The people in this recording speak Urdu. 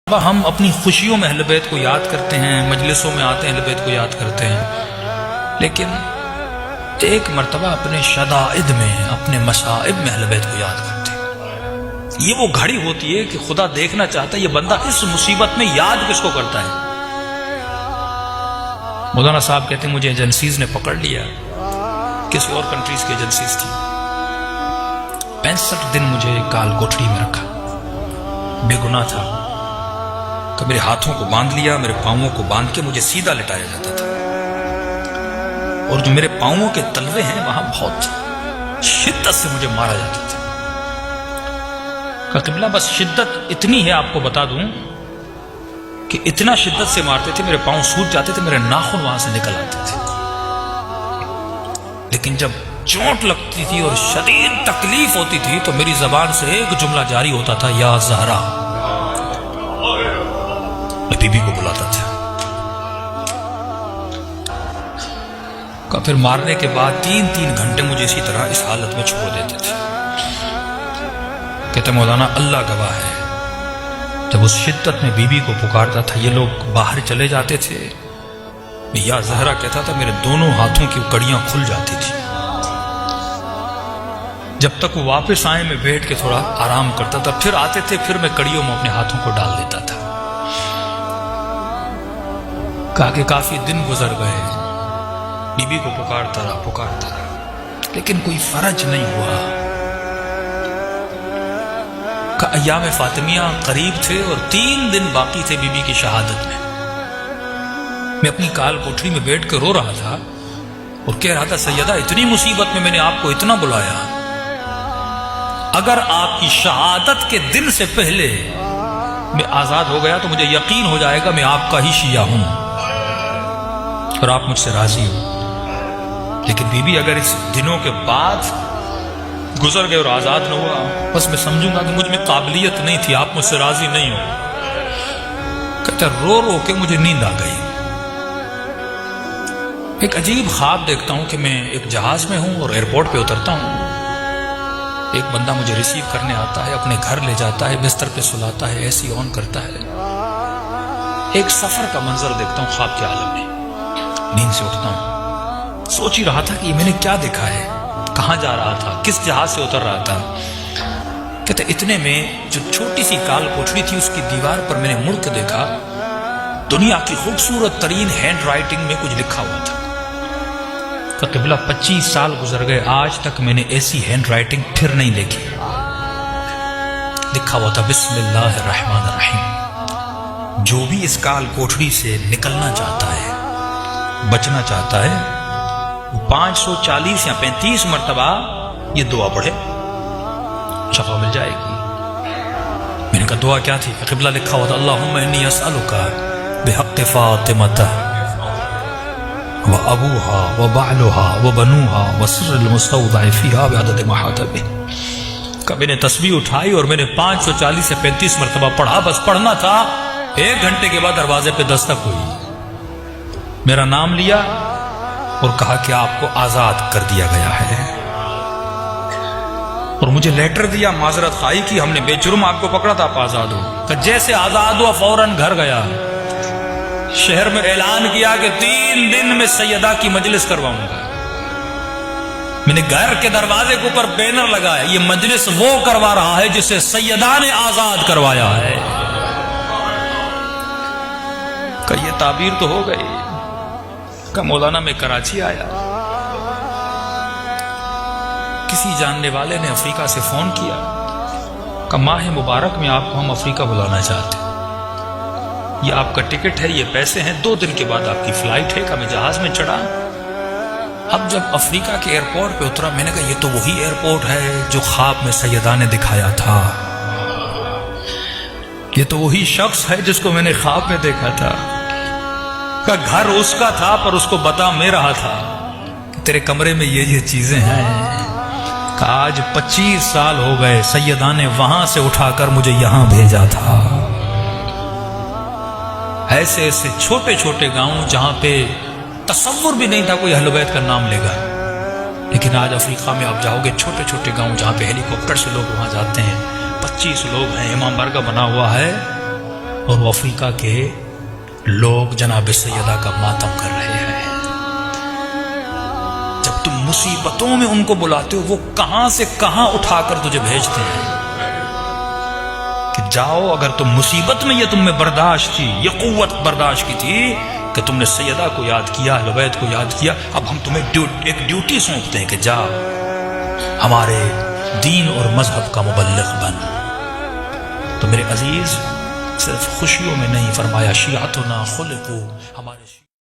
ہم اپنی خوشیوں میں اہل بیت کو یاد کرتے ہیں، مجلسوں میں آتے ہیں اہل بیت کو یاد کرتے ہیں، لیکن ایک مرتبہ اپنے شدائد میں، اپنے مصائب میں اہل بیت کو یاد کرتے ہیں۔ یہ وہ گھڑی ہوتی ہے کہ خدا دیکھنا چاہتا ہے یہ بندہ اس مصیبت میں یاد کس کو کرتا ہے۔ مولانا صاحب کہتے ہیں مجھے ایجنسیز نے پکڑ لیا، کسی اور کنٹریز کی ایجنسیز تھی، 65 دن مجھے کال کوٹڑی میں رکھا، بے گناہ تھا، کہ میرے ہاتھوں کو باندھ لیا، میرے پاؤں کو باندھ کے مجھے سیدھا لٹایا جاتا تھا، اور جو میرے پاؤں کے تلوے ہیں وہاں بہت شدت سے مجھے مارا جاتا تھا۔ کہ قبلہ بس شدت اتنی ہے، آپ کو بتا دوں کہ اتنا شدت سے مارتے تھے، میرے پاؤں سوج جاتے تھے، میرے ناخن وہاں سے نکل آتے تھے، لیکن جب چوٹ لگتی تھی اور شدید تکلیف ہوتی تھی تو میری زبان سے ایک جملہ جاری ہوتا تھا، یا زہرا۔ میں بی بی کو بلاتا تھا، پھر مارنے کے بعد 3 گھنٹے مجھے اسی طرح اس حالت میں چھوڑ دیتے تھے۔ کہتے مولانا اللہ گواہ ہے، جب اس شدت میں بی بی کو پکارتا تھا، یہ لوگ باہر چلے جاتے تھے، میں یا زہرا کہتا تھا، میرے دونوں ہاتھوں کی کڑیاں کھل جاتی تھی۔ جب تک وہ واپس آئے میں بیٹھ کے تھوڑا آرام کرتا تھا، پھر آتے تھے، پھر میں کڑیوں میں اپنے ہاتھوں کو ڈال دیتا تھا۔ کہا کہ کافی دن گزر گئے، بی بی کو پکارتا رہا، لیکن کوئی فرج نہیں ہوا۔ کہ ایام فاطمیہ قریب تھے اور 3 دن باقی تھے بی بی کی شہادت میں۔ میں اپنی کال کوٹری میں بیٹھ کے رو رہا تھا اور کہہ رہا تھا، سیدہ اتنی مصیبت میں نے آپ کو اتنا بلایا، اگر آپ کی شہادت کے دن سے پہلے میں آزاد ہو گیا تو مجھے یقین ہو جائے گا میں آپ کا ہی شیعہ ہوں اور آپ مجھ سے راضی ہو۔ لیکن بی بی اگر اس دنوں کے بعد گزر گئے اور آزاد نہ ہوا، بس میں سمجھوں گا کہ مجھ میں قابلیت نہیں تھی، آپ مجھ سے راضی نہیں ہو۔ کہتا رو رو کے مجھے نیند آ گئی۔ ایک عجیب خواب دیکھتا ہوں کہ میں ایک جہاز میں ہوں اور ایئرپورٹ پہ اترتا ہوں، ایک بندہ مجھے ریسیو کرنے آتا ہے، اپنے گھر لے جاتا ہے، بستر پہ سلاتا ہے، AC آن کرتا ہے۔ ایک سفر کا منظر دیکھتا ہوں خواب کے عالم میں، نیند سے اٹھتا ہوں، سوچ ہی رہا تھا کہ یہ میں نے کیا دیکھا ہے، کہاں جا رہا تھا، کس جہاز سے اتر رہا تھا۔ کہتے اتنے میں جو چھوٹی سی کال کوٹڑی تھی اس کی دیوار پر میں نے مڑ کے دیکھا، دنیا کی خوبصورت ترین ہینڈ رائٹنگ میں کچھ لکھا ہوا تھا۔ کہ قبلہ 25 سال گزر گئے، آج تک میں نے ایسی ہینڈ رائٹنگ پھر نہیں دیکھی۔ لکھا ہوا تھا، بسم اللہ الرحمن الرحیم، جو بھی اس کال کوٹڑی سے نکلنا چاہتا ہے، بچنا چاہتا ہے، وہ 540 یا 35 مرتبہ یہ دعا پڑھے، شفا مل جائے گی۔ میں نے کہا دعا کیا تھی؟ قبلہ لکھا ہوا تھا، اللہم انی اسألک بحق فاطمہ وابوها وبعلها وبنوها وسر المستودع فيها بعدد محاتبه۔ کبھی نے تسبیح اٹھائی اور میں نے 540 سے 35 مرتبہ پڑھا، بس پڑھنا تھا۔ 1 گھنٹے کے بعد دروازے پہ دستک ہوئی، میرا نام لیا اور کہا کہ آپ کو آزاد کر دیا گیا ہے، اور مجھے لیٹر دیا، معذرت خواہی کی، ہم نے بے جرم آپ کو پکڑا تھا، آپ آزاد ہو۔ کہ جیسے آزاد ہوا فوراً گھر گیا، شہر میں اعلان کیا کہ 3 دن میں سیدہ کی مجلس کرواؤں گا۔ میں نے گھر کے دروازے کے اوپر بینر لگایا، یہ مجلس وہ کروا رہا ہے جسے سیدہ نے آزاد کروایا ہے۔ کہ یہ تعبیر تو ہو گئی۔ کہ مولانا میں کراچی آیا، کسی جاننے والے نے افریقہ سے فون کیا کہ ماہ مبارک میں آپ کو ہم افریقہ بلانا چاہتے ہیں، یہ آپ کا ٹکٹ ہے، یہ پیسے ہیں، 2 دن کے بعد آپ کی فلائٹ ہے۔ کہ میں جہاز میں چڑھا، اب جب افریقہ کے ایئرپورٹ پہ اترا، میں نے کہا یہ تو وہی ایئرپورٹ ہے جو خواب میں سیدہ نے دکھایا تھا، یہ تو وہی شخص ہے جس کو میں نے خواب میں دیکھا تھا۔ کہ گھر اس کا تھا پر اس کو بتا میں رہا تھا کہ تیرے کمرے میں یہ چیزیں ہیں۔ کہ آج 25 سال ہو گئے، سیدہ نے وہاں سے اٹھا کر مجھے یہاں بھیجا تھا۔ ایسے ایسے چھوٹے چھوٹے گاؤں جہاں پہ تصور بھی نہیں تھا کوئی اہل بیت کا نام لے گا، لیکن آج افریقہ میں آپ جاؤ گے، چھوٹے چھوٹے گاؤں جہاں پہ ہیلی کاپٹر سے لوگ وہاں جاتے ہیں، 25 لوگ ہیں، امام بارگاہ بنا ہوا ہے، اور وہ افریقہ کے لوگ جناب سیدہ کا ماتم کر رہے ہیں. جب تم مصیبتوں میں ان کو بلاتے ہو وہ کہاں سے کہاں اٹھا کر تجھے بھیجتے ہیں کہ جاؤ. اگر تم مصیبت میں یہ تم میں برداشت تھی، یہ قوت برداشت کی تھی کہ تم نے سیدہ کو یاد کیا، اہل بیت کو یاد کیا، اب ہم تمہیں ایک ڈیوٹی سونپتے ہیں کہ جا ہمارے دین اور مذہب کا مبلغ بن. تو میرے عزیز، صرف خوشیوں میں نہیں، فرمایا شیعتنا خلقو، ہمارے